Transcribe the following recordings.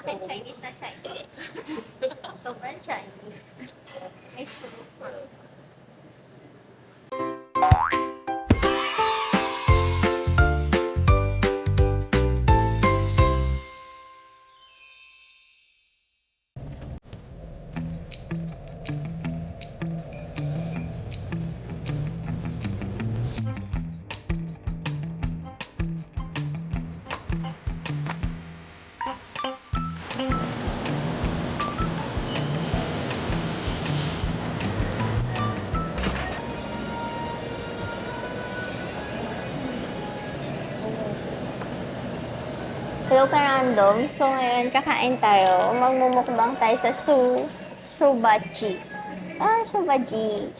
Kahit Chinese na Chinese. Sobrang Chinese. May fruits. Hello, ka-random. So, ngayon, kakain tayo. Magmumukbang tayo sa Shubachi. Shubachi.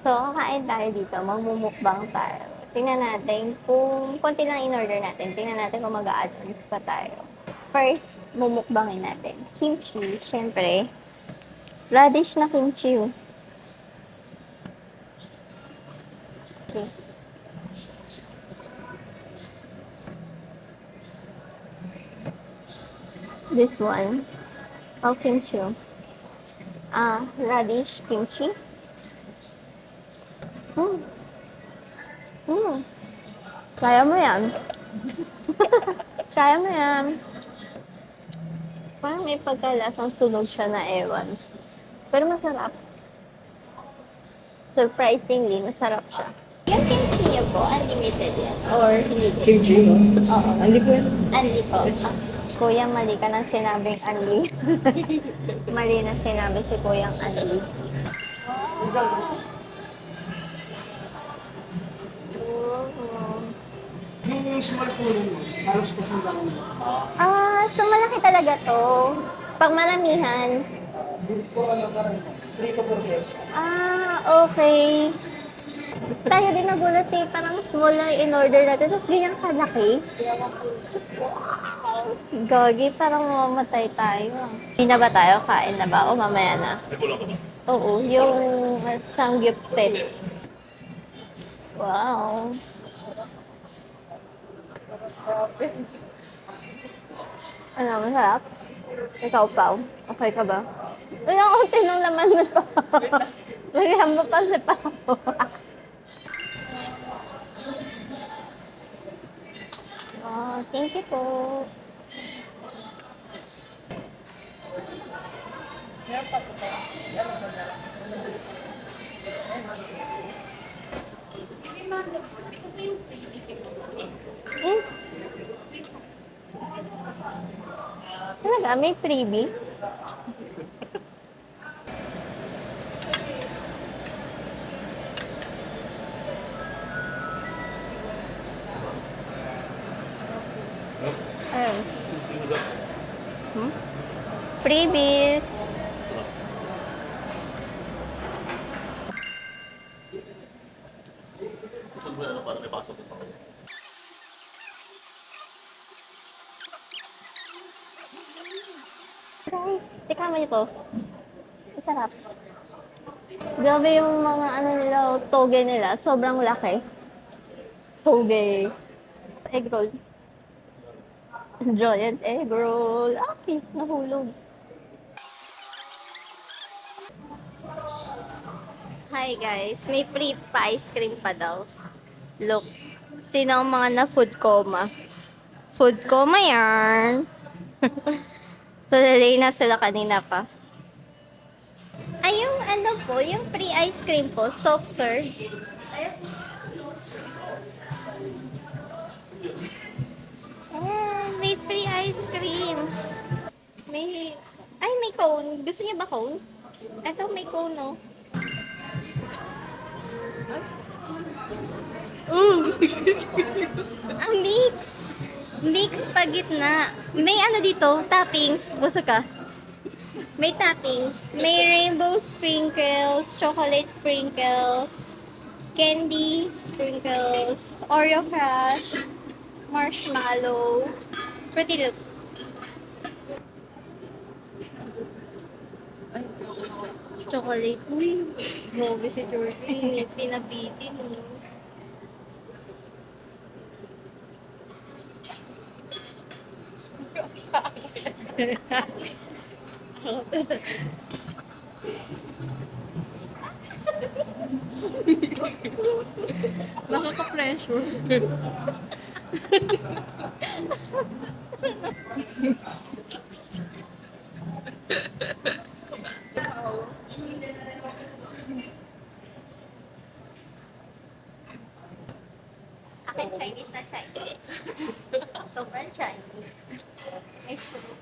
So, kakain tayo dito. Magmumukbang tayo. Tingnan natin kung konti lang in-order natin. Tingnan natin kung mag-a-add-ons pa tayo. First, mumukbangin natin. Kimchi, syempre. Radish na kimchi. Okay. This one. Oh, kimchi. Radish kimchi. Hmm. Hmm. Kaya mo yan. Kaya mo yan. Parang may pagkalasang sunog siya na ewan. Pero masarap. Surprisingly, masarap siya. Yung kimchi niyo po, unlimited yan? Or hindi? Kimchi, no? Oo. Hindi po yan. Unli po. Kuya, mali ka nang sinabing unli. Mali na sinabi si Kuyang unli. Yung small po rin mo, halos ko po lang. So malaki talaga to. Pag maramihan. Hindi po alam ka rin. 3 to 4 years. Okay. Tayo din nagulat eh. Parang small lang in-order natin. Tapos ganyan kalaki. Gogi, parang mamamatay tayo. Hindi na ba tayo? Kain na ba? O mamaya na? Oo, yung sangyup set. Wow. Ano, masarap? Ikaw, Pao. Okay ka ba? Ay, ang unti ng laman na to. Lagyan mo pa si Pao. Thank you po. Eh? Talaga, may freebie? Ayun. Freebies. Guys, tikman mo ito. Masarap. Grabe yung mga ano nila, toge nila. Sobrang laki. Toge. Egg roll. Giant egg roll. Okay, nahulog. Hi guys, may free pa ice cream pa daw. Look, sino ang mga na food coma? Food coma yan. Tuloy na sila kanina pa. Ay, yung ano po, yung free ice cream po, soft serve. May free ice cream. May cone. Gusto niya ba cone? Ito, may cone, no? Ang mix! Mix pa gitna. May ano dito, toppings. Busog ka. May toppings. May rainbow sprinkles, chocolate sprinkles, candy sprinkles, Oreo crush, marshmallow, Fruity Loop. Chocolate. Uy, grabe si Jordan. Pinabitin. Nakaka-pressure. Akin Chinese na Chinese. Sobrang Chinese. Ay, fruit.